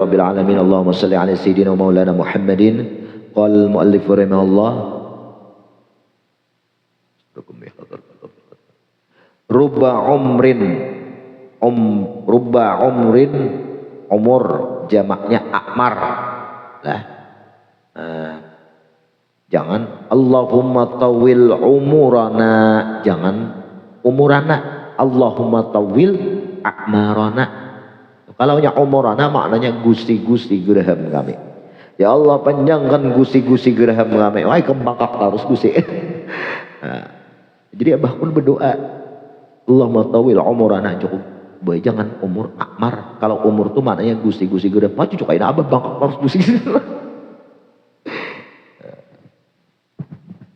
Rabbil alamin. Allahumma salli ala sayyidina wa maulana Muhammadin. Qala al-muallif rahimahullah, rubba umrin umur jamaknya akmar lah. Jangan Allahumma tawil umurana, jangan umurana, Allahumma tawil akmarana. Kalau nya umurana maknanya gusti-gusti geraham kami. Ya Allah panjangkan gusti-gusti geraham kami. Wah kembangkak terus gusti. Jadi abah pun berdoa, Allahumma tawil umurana, cukup boy jangan umur akmar. Kalau umur tuh maknanya gusti-gusti geraham. Mah cucukain abah bangkak terus gusti.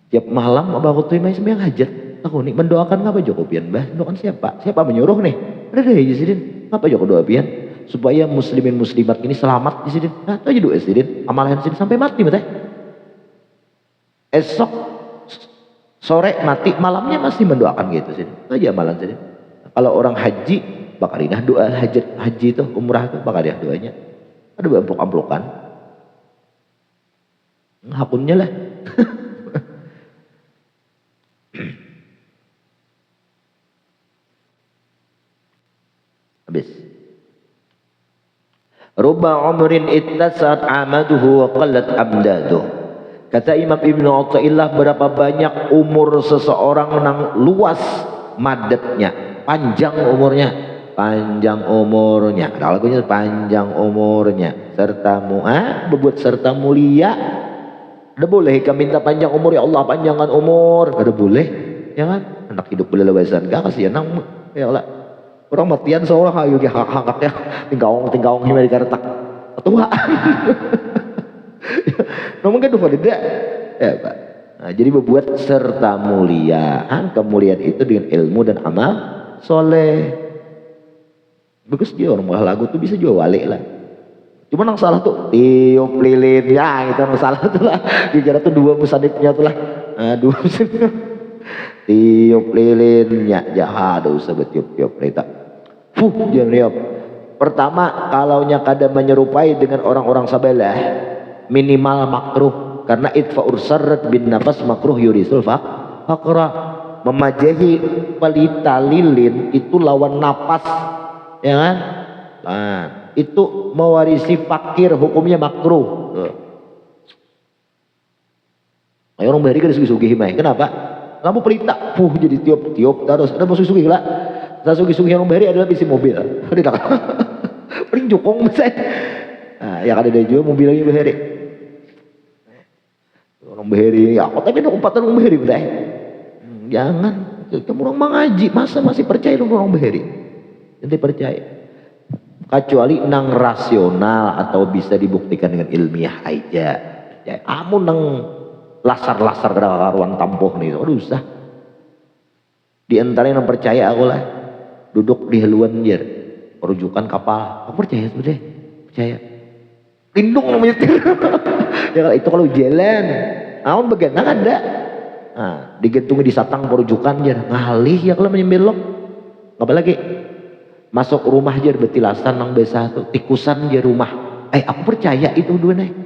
Tiap malam abah waktu ini sembahyang hajat. Aku nih mendoakan ngapa Joko pian bah? Mendoakan siapa? Siapa menyuruh nih? Ada deh Sidin. Ngapa Joko doa pian? Supaya muslimin muslimat ini selamat Sidin. Nah, itu aja doa Sidin. Amalan Sidin sampai mati teh. Esok sore mati, malamnya masih mendoakan gitu Sidin. Itu aja amalan Sidin. Kalau orang haji bakal indah doa hajat haji itu umrah itu bakal indah doanya. Ada amplok-amplokan. Hapunnya lah. Habis. Rubba umrin ittasat amaduhu wa qallat amdaduh. Kata Imam Ibnu Athaillah, berapa banyak umur seseorang nang luas madetnya, panjang umurnya, Ada lagunya panjang umurnya serta berbuat serta mulia. Ada boleh kami minta panjang umur, ya Allah panjangkan umur. Ada boleh, ya kan? Anak hidup boleh lebasan, gak kasihan nang ya Allah. Orang matian seorang ayo ge hak-haknya tinggaong hima di kartak tua. Ngomong kan tidak ya Pak. Nah, jadi berbuat serta mulia. Kemuliaan itu dengan ilmu dan amal soleh. Bagus dia orang malah lagu tuh bisa juga walik lah. Cuma yang salah tuh tiup lilin ya, itu yang salah tuh lah. Dikira tuh dua musanifnya tuh lah. Dua musanifnya. Tiup lilinnya jahat usah betiup-tiup lita. Jangan riop. Pertama, kalaunya kada menyerupai dengan orang-orang sabalah, minimal makruh, karena itfa'ur sarrat bin nafas makruh yurisul faqra. Memajahi pelita lilin itu lawan napas, ya kan? Nah, itu mewarisi fakir, hukumnya makruh. Ayo orang bahari kada sugi-sugi himai. Kenapa? Kamu pelita, jadi tiup terus. Ada mau sugi lah. Saya sugi-sugi yang bahari adalah bisi mobil. Tidak. Paling jokong saya. Nah, yang ada dari jual mobilnya bahari. Orang bahari, aku tapi ada umpatan orang bahari betul. Jangan, kamu orang mengaji, masa masih percaya orang bahari? Jadi percaya. Kecuali nang rasional atau bisa dibuktikan dengan ilmiah aja. Ya, kamu nang lasar-lasar karuan tampoh nih, aduh usah. Di antara yang percaya aku lah, duduk di haluan jer, rujukan kapal. Aku percaya tuh deh, percaya. Lindung namanya ya itu kalau jalan, naon bagian nggak ada. Nah, digentungi di satang perujukan jer, ngalih ya kalau menyembelok. Apa lagi? Masuk rumah jer betilasan nang besah tuh, tikusan jer rumah. Aku percaya itu dua nih.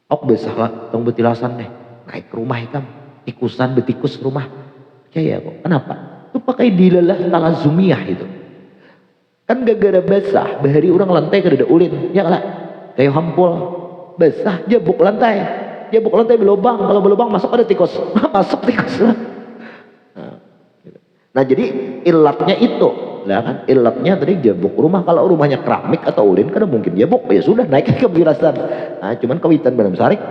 Aku besah lah, tong betilasan nih, naik ke rumah ikam, tikusan betikus rumah. Percaya kok. Kenapa? Itu pakai dilalah talazumiyah itu. Kan gara-gara basah, bahari orang lantai kada ulin, ya lah. Kayak hampul, basah, jabuk lantai berlubang, kalau berlubang masuk ada tikus, masuk tikus lah. Nah jadi ilatnya itu, lah kan ilatnya tadi jabuk rumah. Kalau rumahnya keramik atau ulin, kada mungkin jabuk, ya sudah naik ke birasan. Nah cuman kawitan benar sarik,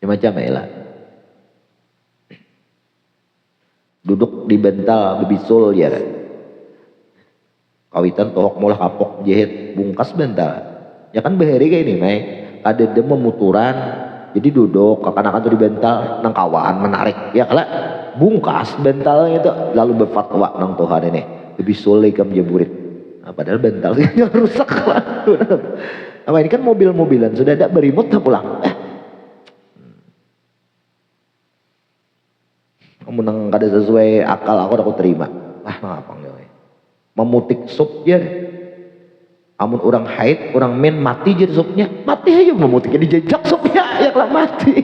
macam lah. Duduk di bental bebisul ya kawitan tohok mulah kapok jahit bungkas bental ya kan bahari kayak ini Mai ada demo muturan jadi duduk kakan-kakan tuh di bental nang kawan menarik ya kala bungkas bentalnya itu lalu berfatwa nang Tuhan ini bebisul ikam jaburit. Nah, padahal bental yang rusak lah. Apa ini kan mobil-mobilan sudah ada berimut tak pulang kamu nang kada sesuai akal aku terima ngapa nggak memutik sup ya Amun orang haid, orang men mati jadi sopnya, mati aja mau mati dijejak sopnya, ya lah mati.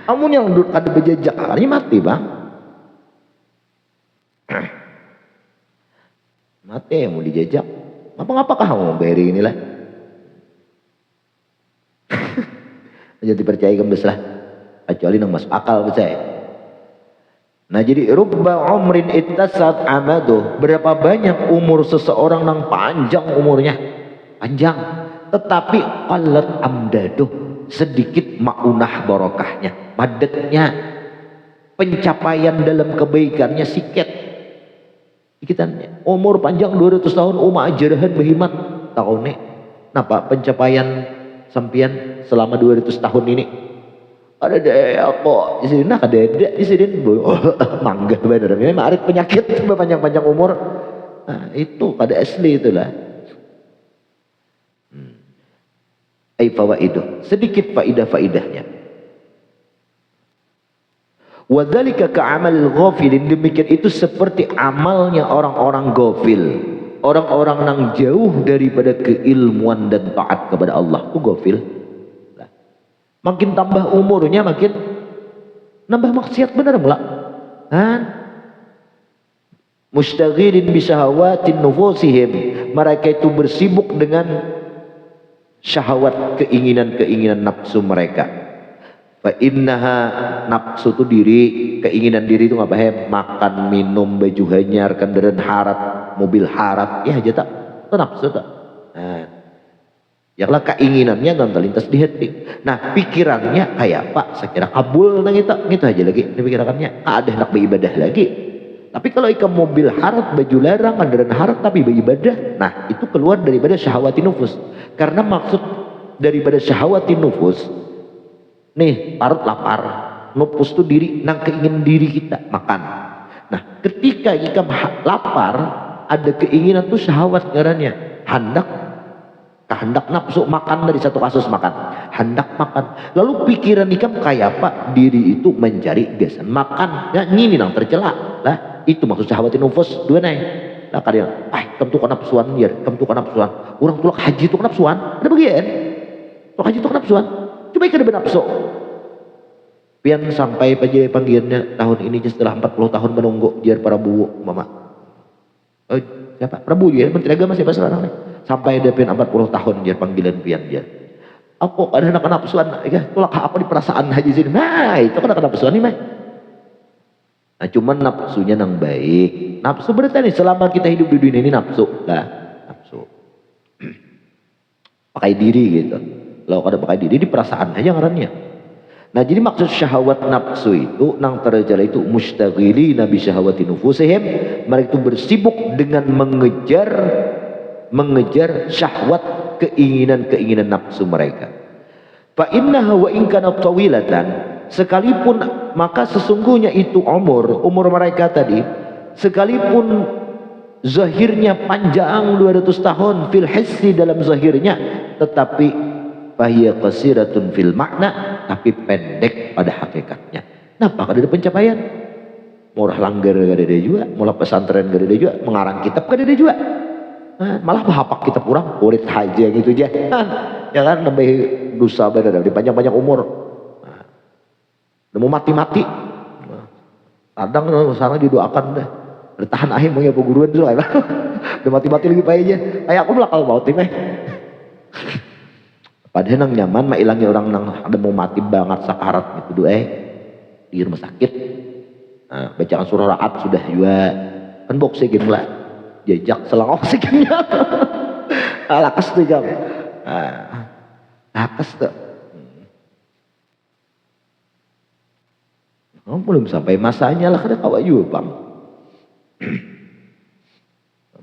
Amun yang ada berjejak, ini mati bang. Mati yang mau dijejak. Ngapa-ngapakah kamu beri inilah? Jadi percaya kembes lah, kecuali nang masuk akal percaya. Nah jadi rubba umrin ittasat amadu, berapa banyak umur seseorang nang panjang umurnya, panjang, tetapi qalat amdaduh, sedikit maunah barokahnya, padatnya, pencapaian dalam kebaikannya siket. Dikitannya umur panjang 200 tahun ajarahan behimat tahunnya. Napa pencapaian sampian selama 200 tahun ini? Ada deh kok di sini nak ada di sini mangga bener memang ada penyakit panjang-panjang umur. Nah itu kada asli itulah. Ai fawaidu, sedikit faidahnya. Wadzalika ka'amal ghafilin, demikian itu seperti amalnya orang-orang ghafil, orang-orang yang jauh daripada keilmuan dan taat kepada Allah. Itu ghafil. Makin tambah umurnya makin nambah maksiat benar mulak. Kan? Mustaghilin bisyahwatin nufusihim, mereka itu bersibuk dengan syahwat, keinginan-keinginan nafsu mereka. Fa innaha, nafsu itu diri, keinginan diri itu ngapain? Makan, minum, baju hanyar, kendaraan harat, mobil harat, ya aja tak? Itu nafsu tak? Nah, yaklah keinginannya nggak terlintas di hati. Nah pikirannya kayak Pak, saya kira kabul nang itu aja lagi. Pikirannya ada hendak beribadah lagi. Tapi kalau ikan mobil harat, baju larang, kendaraan harat tapi beribadah, nah itu keluar daripada syahwati nufus. Karena maksud daripada syahwati nufus, nih parut lapar, nufus itu diri, nang keingin diri kita makan. Nah ketika ikan lapar, ada keinginan tuh syahwat ngarannya, hendak nafsu makan, dari satu kasus makan, hendak makan, lalu pikiran ikam kayak apa? Diri itu mencari gasan makan, ya ini nang tercela lah, itu maksud syahwati nufus dua naik lah. Kalian ikam tuh kenapsuan ya, ikam tuh kenapsuan, orang tulak haji tuh kenapsuan, ada bagian tulak haji tuh kenapsuan, coba ikan ada nafsu pian sampai pajai panggilannya tahun ini setelah 40 tahun menunggu jar para buwo mama siapa Prabu ya, Menteri Agama siapa sekarang nih, sampai ada pian 40 tahun dia panggilan pian dia. Aku ada anak nafsuan, ya, tulak apa di perasaan haji sini. Nah, itu kan anak nafsuan nih, mah. Nah, cuman nafsunya nang baik. Nafsu berarti nih selama kita hidup di dunia ini nafsu lah, nafsu. Pakai diri gitu. Kalau kada pakai diri di perasaan aja ngarannya. Nah, jadi maksud syahwat nafsu itu nang terjala itu mustaghili nabi syahwati nufusihim, mereka itu bersibuk dengan mengejar syahwat, keinginan-keinginan nafsu mereka. Fa innaha wa in kana tawilatan, sekalipun maka sesungguhnya itu umur mereka tadi, sekalipun zahirnya panjang 200 tahun fil hissi dalam zahirnya, tetapi fahiya qasiratun fil makna, tapi pendek pada hakikatnya. Kenapa? Ada pencapaian. Murah langgar gak ada juga, mulai pesantren gak ada juga, mengarang kitab gak ada juga. Nah, malah hapak kita kurang kulit aja gitu aja. Ya kan lebih dosa benar di panjang-panjang umur. Nah, udah mau mati-mati. Nah, kadang sekarang didoakan deh. Bertahan akhir mau ya peguruan dulu kan. Udah mati-mati lagi pak aja. Kayak aku belakal mau tim Padahal nang nyaman mah ilangnya orang nang ada mau mati banget sakarat gitu di rumah sakit. Nah, bacaan surah Ra'ad sudah juga kan oksigen lah. Jejak selang oksigennya. Lakas tuh jam. Lakas tuh. Oh, belum sampai masanya lah kada kawa juga bang.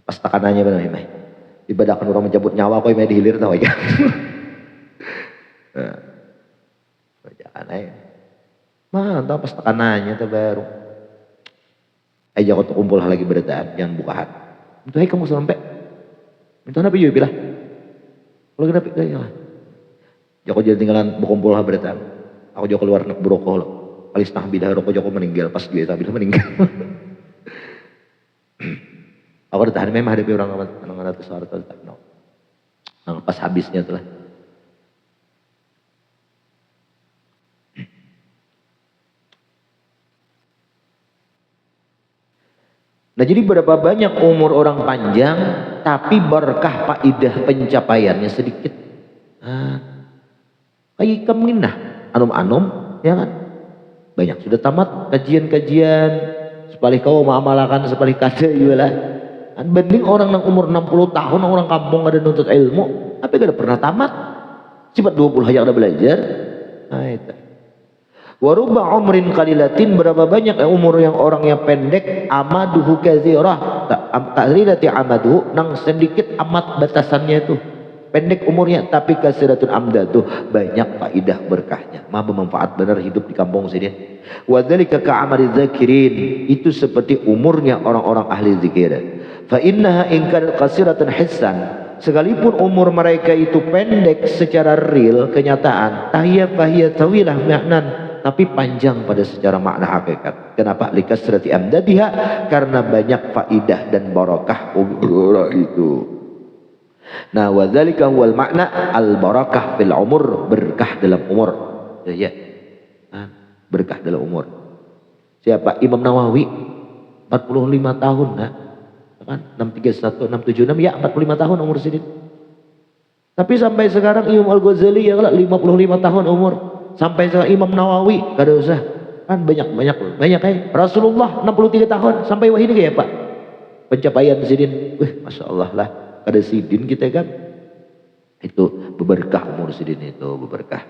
Pas tekanannya benar ini. Ibadahkan orang mencabut nyawa kok ini dihilir tahu aja. Bacaan aja. Mantap pas tekanannya tuh baru. Aja kau kumpul lagi berdaan, jangan buka hati. Itu hai kamu sampai. Itu nabi juga bilang. Kalau kenapa ya? Joko jadi tinggalan berkumpul lah berdaan. Aku joko keluar nak berokok loh. Kali setengah bidah rokok joko meninggal pas dia bilang meninggal. Aku bertahan memang hadapi orang amat ratus harta tak no. Nah, pas habisnya tuh lah. Nah, jadi berapa banyak umur orang panjang tapi berkah faidah pencapaiannya sedikit. Nah, kayak keminah anum-anum ya kan. Banyak sudah tamat kajian-kajian sepalih kau mengamalkan sepalih kada lah. Banding orang yang umur 60 tahun orang kampung ada nuntut ilmu tapi kada pernah tamat. Sifat 20 aja ada belajar. Nah, itu. Warubah umrin qalilatin, berapa banyak umur yang orang yang pendek amaduhu katsirah, qalilati amaduhu, nang sedikit amat batasannya itu pendek umurnya tapi kasiratun amdatuh, banyak faidah berkahnya, mah bermanfaat benar hidup di kampung sini. Wadzalika ka'amali dzakirin, itu seperti umurnya orang-orang ahli zikir. Fa innaha in kanat qasiratan hissan, sekalipun umur mereka itu pendek secara real kenyataan, tahiyya tawilah maknan, tapi panjang pada secara makna hakikat. Kenapa? Likasrati amdadiha, karena banyak faidah dan barakah umur itu. Nah, wadzalika huwal makna al barakah fil umur, berkah dalam umur. Ya, berkah dalam umur. Siapa? Imam Nawawi 45 tahun, nah. Kan 631 676 ya 45 tahun umur sidin. Tapi sampai sekarang Imam Al-Ghazali ya 55 tahun umur. Sampai sekarang Imam Nawawi kada usah. Kan banyak Rasulullah 63 tahun sampai wahini kayak Pak. Pencapaian sidin. Masya Allah lah. Kada sidin kita kan. Itu berberkah umur sidin itu berberkah.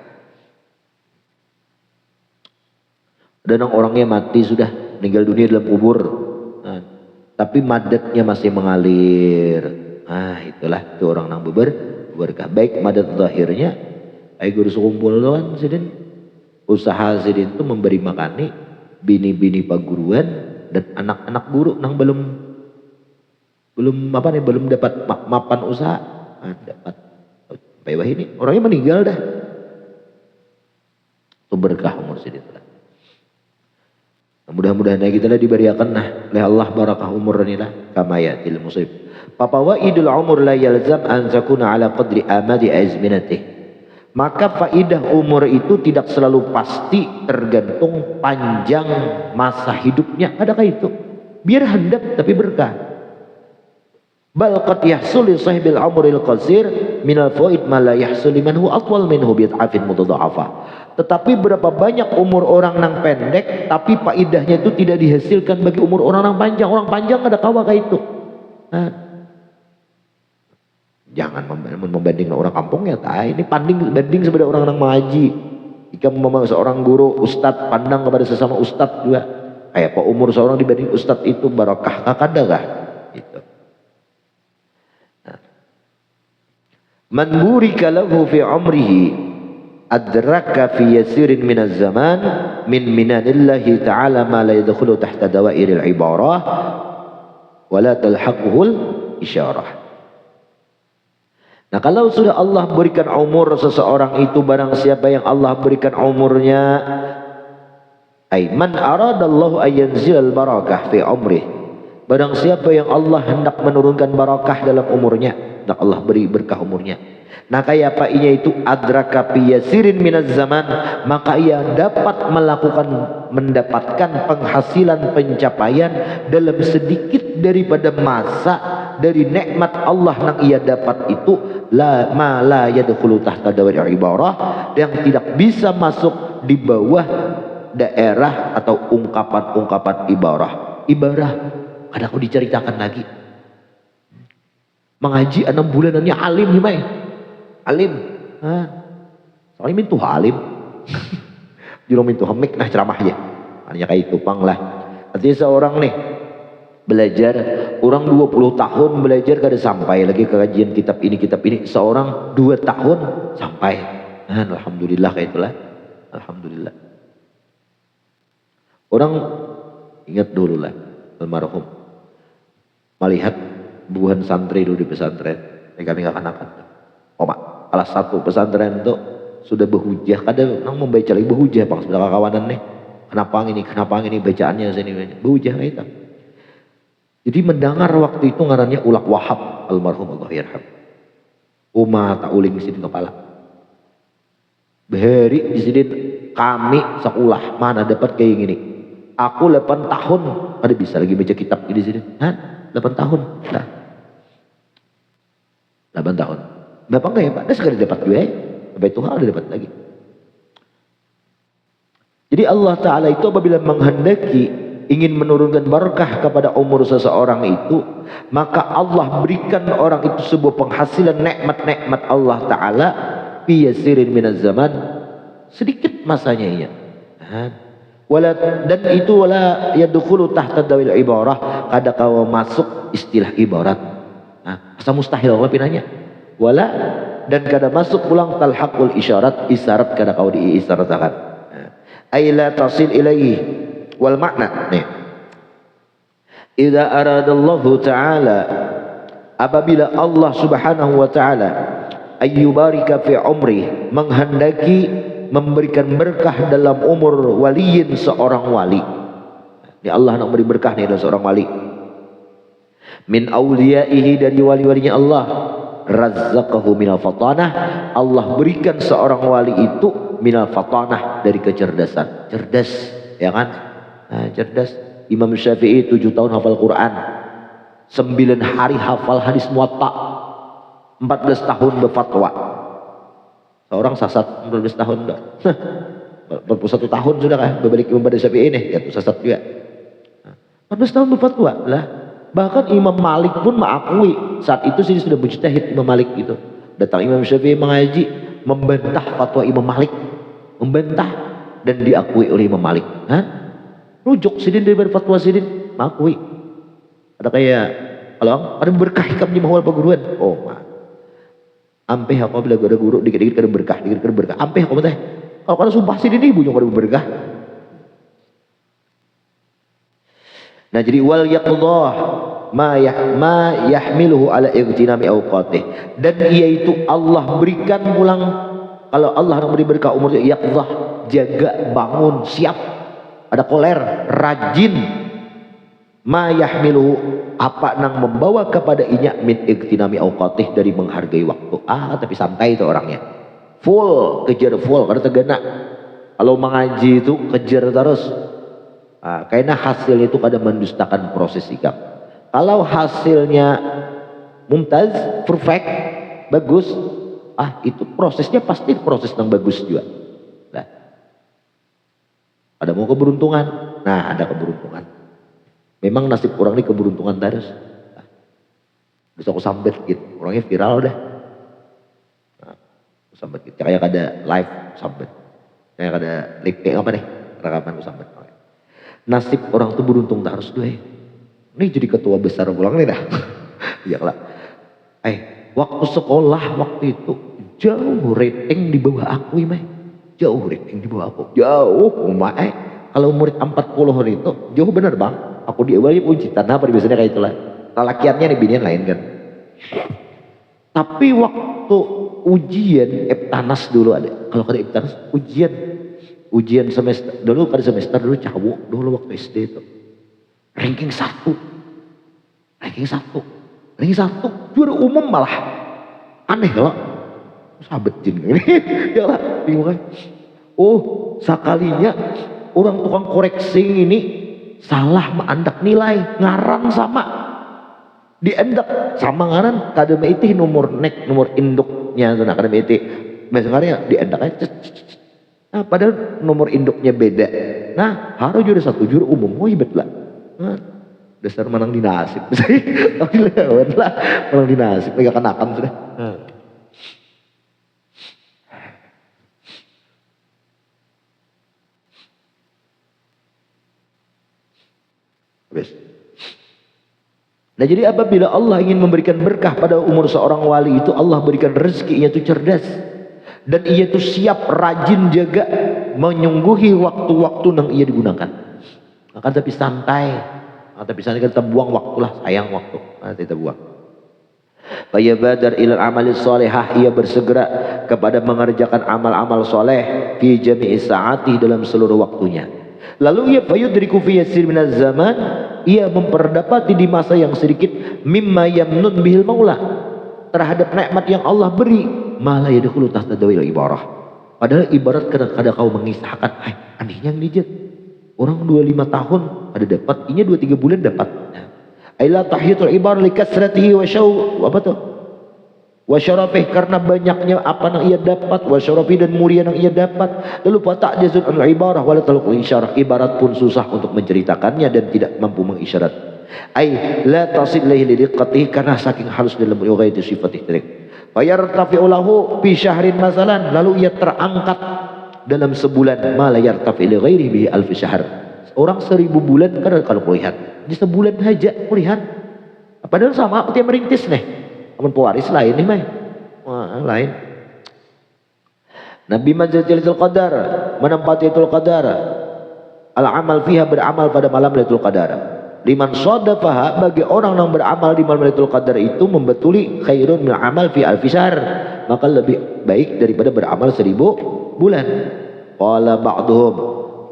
Dan orangnya mati sudah meninggal dunia dalam kubur. Nah, tapi madatnya masih mengalir. Nah, itulah itu orang yang berkah. Baik madat zahirnya, ay guru sekumpul kan sidin. Usaha sidin itu memberi makani bini-bini paguruan dan anak-anak guru nang belum dapat mapan usaha. Nah, dapat. Sampai wah ini orangnya meninggal dah. Itu berkah umur sidin. Mudah-mudahan kita lah diberikan oleh Allah barakah umur inilah kama yatil musib. Fawaidul umur la yalzam an takuna ala qadri amadi azminatih. Maka faidah umur itu tidak selalu pasti tergantung panjang masa hidupnya. Adakah itu? Biar handap tapi berkah. Bal qad yahsul li sahibil umril qasir minal fawaid ma la yahsul liman huwa atwal minhu bi ad'afin mutadha'afah. Tetapi berapa banyak umur orang yang pendek tapi faidahnya itu tidak dihasilkan bagi umur orang yang panjang. Orang panjang ada kawa kayak itu. Nah, jangan membandingkan orang kampung ya ini banding sebagai orang yang mengaji. Jika memang seorang guru ustadz pandang kepada sesama ustadz juga kayak apa umur seorang dibanding ustadz itu barakah kakadakah gitu. Nah. Man burika lahu fi umrihi adraka fi yasirin minaz zaman min minanillahi ta'ala ma la yadkhulu tahta dawairil ibarah wa la talhaquhul isyarah. Nah, kalau sudah Allah berikan umur seseorang itu, barang siapa yang Allah berikan umurnya, ay man aradallahu ayanzilal barakah fi umrih, barang siapa yang Allah hendak menurunkan barakah dalam umurnya, hendak Allah beri berkah umurnya. Nah, kayak apa inya itu adraka fi yasirin minaz zaman, maka ia dapat mendapatkan penghasilan pencapaian dalam sedikit daripada masa dari nikmat Allah yang ia dapat itu ma la yadkhulu tahta dawair ibarah, yang tidak bisa masuk di bawah daerah atau ungkapan-ungkapan ibarah. Ibarah kada kau diceritakan lagi. Mengaji 6 bulanannya alim himai. Alim. Soalnya mintu alim. Jurung mintu hemik nah ceramahnya. Hanya kayak itu pang lah. Artinya seorang nih belajar, orang 20 tahun belajar kada sampai lagi ke kajian kitab ini, seorang 2 tahun sampai. Alhamdulillah kayak itulah. Alhamdulillah. Orang ingat dulu lah almarhum melihat buhan santri dulu di pesantren. Kami akan kelas 1 pesantren itu sudah berhujah, kadang nang membaca lagi berhujah bang sebelah kawanan nih. Kenapa ini bacaannya sini berhujah kayak itu. Jadi mendengar waktu itu ngarannya Ulak Wahab almarhum Allah yarham. Umah tak uling sidin kepala. Beheri di sidin kami sekolah mana dapat kayak gini. Aku 8 tahun ada bisa lagi baca kitab di sini. Hah? 8 tahun. Nah. 8 tahun. Bapak enggak ya Pak? Dia sekali dapat juga ya. Sampai Tuhan ada dapat lagi. Jadi Allah Ta'ala itu apabila menghendaki ingin menurunkan berkah kepada umur seseorang itu, maka Allah berikan orang itu sebuah penghasilan nikmat-nikmat Allah Ta'ala fi yasirin minaz zaman, sedikit masanya iya. Dan itu wala yadkhulu tahta dawil ibarah, kada kau masuk istilah ibarat. Asa mustahil Allah pinanya. Wala dan kada masuk pulang talhaqul isyarat, isyarat kada kau diisyaratkan. Ay la tasil ilaihi wal makna nih. Idza aradallahu ta'ala, apabila Allah Subhanahu wa ta'ala ayyubarika fi umri, menghendaki memberikan berkah dalam umur waliyin seorang wali. Ini Allah nak beri berkah nih dalam seorang wali. Min awliyaihi, dari wali-walinya Allah. Razzaqahu minal fatanah, Allah berikan seorang wali itu minal fatanah, dari kecerdasan. Cerdas, ya kan? Nah, cerdas. Imam Syafi'i 7 tahun hafal Quran, 9 hari hafal hadis muwatta, 14 tahun berfatwa. Seorang sasat 14 tahun enggak. 41 tahun sudah kan berbalik Imam Syafi'i ini, ya tuh sasat juga. 14 tahun berfatwa lah. Bahkan Imam Malik pun mengakui saat itu sih sudah mujtahid Imam Malik gitu. Datang Imam Syafi'i mengaji, membantah fatwa Imam Malik, membantah, dan diakui oleh Imam Malik. Rujuk sidin dari fatwa sidin, mengakui. Ada kayak kalau ada berkah hikam di mahal perguruan. Oh, ampe aku bila ada guru dikit-dikit kada berkah, dikit kada berkah. Ampe aku teh. Kalau kada sumpah sidin ini bunyi kada berkah. Nah jadi wal yaqullah ma yahmiluhu ala igtinami awqatih, dan yaitu Allah berikan pulang, kalau Allah nak beri berkah umur yaqzah, jaga, bangun, siap, ada koler, rajin. Ma yahmiluhu, apa nang membawa kepada inya min igtinami awqatih, dari menghargai waktu. Tapi santai itu orangnya, full kejar, full karena tegana. Kalau mengaji itu kejar terus. Karena hasilnya itu kadang mendustakan proses sikap. Kalau hasilnya mumtaz, perfect, bagus, itu prosesnya pasti proses yang bagus juga. Nah, ada mau keberuntungan, nah ada keberuntungan. Memang nasib orang ini keberuntungan terus. Bisa aku sambet gitu, orangnya viral dah. Sambet gitu, kayak ada live sambet, kayak ada live apa nih, rekaman aku sambet. Nasib orang tuh beruntung tak harus dua. Ini jadi ketua besar pulang nih dah. Iyalah. Waktu sekolah waktu itu jauh rating di bawah aku ini. Jauh rating di bawah aku. Jauh kalau murid 40 itu jauh bener bang. Aku diawali uji tanah apa biasanya kayak itulah. Lalakiannya nih binian lain kan. Tapi waktu ujian Eptanas dulu ada. Kalau ada Eptanas ujian semester dulu, cabut dulu waktu SD itu ranking 1 juara umum, malah aneh lah sahabat jin ini. Ya lah bingung kan. Sekalinya orang tukang koreksi ini salah menandak nilai ngaran sama diendak sama ngaran kadang itu nomor induknya tuh, nah kadang itu biasanya diendak aja. Nah padahal nomor induknya beda. Nah harus juara 1 juara umum. Hebat lah. Dasar menang di nasib. Lewat lah menang di nasib. Mereka kenakan sudah. Nah jadi apabila Allah ingin memberikan berkah pada umur seorang wali itu, Allah berikan rezekinya itu cerdas. Dan ia itu siap, rajin jaga, menyungguhi waktu-waktu yang ia digunakan. Akan tapi santai, kita buang waktu lah, sayang waktu, kita buang. Fayabadar ilal amali solehah, ia bersegera kepada mengerjakan amal-amal soleh fi jami'i sa'ati, dalam seluruh waktunya. Lalu ia fayudriku fi yasir minaz zaman, ia memperdapati di masa yang sedikit mimma yamnun bihil maula, terhadap nikmat yang Allah beri, malah yadkhulu tahta dawil ibarah. Padahal ibarat kadang-kadang kau mengisahkan, anehnya ngijit. Orang 25 tahun ada dapat, ini 2-3 bulan dapat. Aila tahiyatul ibarah li kasratihi wa wa syarafih, karena banyaknya apa yang ia dapat, wa syarafih dan mulia yang ia dapat. Lalu fatak jazul al ibarah wala talqul isyarah, ibarat pun susah untuk menceritakannya dan tidak mampu mengisyarat. Ai la tasil ilaihi lidiqqatihi, karena saking halus dalam riwayat sifatih tarik. Fayartafi'u lahu fi syahrin masalan, lalu ia terangkat dalam sebulan, ma la yartafi li ghairihi bi alf syahr. Orang 1000 bulan kan kalau melihat di sebulan aja melihat. Padahal sama seperti merintis nih. Amun pewaris lain nih mah. Lain. Nabi Majalisul Qadar, menempati Lailatul Qadar. Al-amal fiha, beramal pada malam Lailatul Qadar. Liman shadafaha, bagi orang yang beramal di malam Lailatul Qadar itu membetuli khairun min amal fi alfi syahr, maka lebih baik daripada beramal 1000 bulan. Qala ba'duhum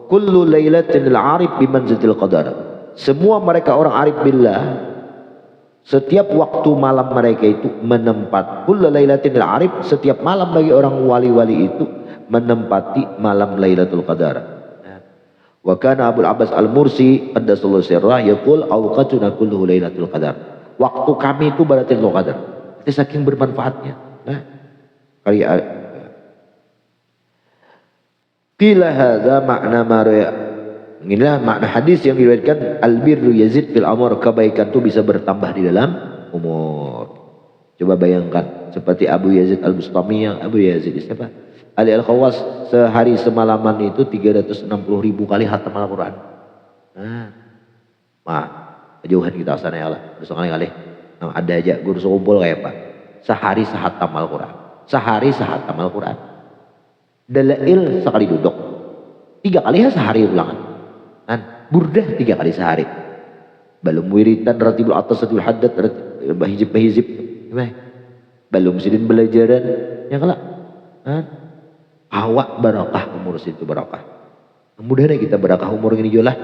kullu lailatin al-arif bimanzilatil qadar. Semua mereka orang arif billah, setiap waktu malam mereka itu menempat kullu lailatin al-arif, setiap malam bagi orang wali-wali itu menempati malam Lailatul Qadar. Wa kana Abul Abbas Al-Mursi qaddasallahu sirrah yaqul awqatuna kulluhu Lailatul Qadar. Waktu kami itu berarti Lailatul Qadar. Itu saking bermanfaatnya. Nah, kali qila hadza makna marya. Inilah makna hadis yang diriwayatkan, al-birru yazid fil amr, kebaikan itu bisa bertambah di dalam umur. Coba bayangkan seperti Abu Yazid Al-Bustami, yang Abu Yazid siapa? Ali Al-Khawas, sehari semalaman itu 360.000 kali khatam Al-Quran. Nah, kejauhan kita sana ya Allah, kali nah, ada aja guru sekumpul kayak Pak, sehari sehatam Al-Quran, sehari sehatam Al-Quran. Dalail sekali duduk, 3 kali ya sehari ulangan. Kan burdah 3 kali sehari. Belum wiridan ratibul atas ratibul haddad bahizib belum sidin belajaran ya kelak. Awak barakah umur situ barakah. Mudah-mudahan kita barakah umur ini juga lah.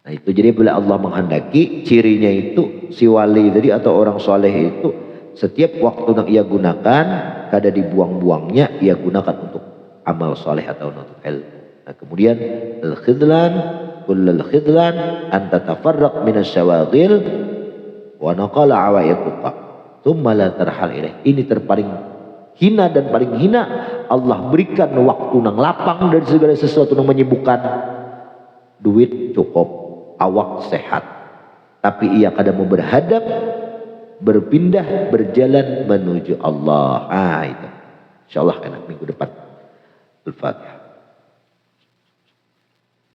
Nah itu jadi bila Allah menghendaki, cirinya itu si wali tadi atau orang soleh itu setiap waktu yang ia gunakan kada dibuang-buangnya, ia gunakan untuk amal soleh atau untuk ilmu. Nah kemudian al-khidlan kullal khidlan anta tafarraq minas syawaghil wa naqala awaiquka thumma la tarhal ilaih. Ini terpaling hina dan paling hina, Allah berikan waktu nang lapang dari segala sesuatu yang menyibukkan. Duit cukup, awak sehat, tapi ia kadang mau berhadap, berpindah, berjalan menuju Allah. Itu insyaallah enak minggu depan. Al-Fatihah.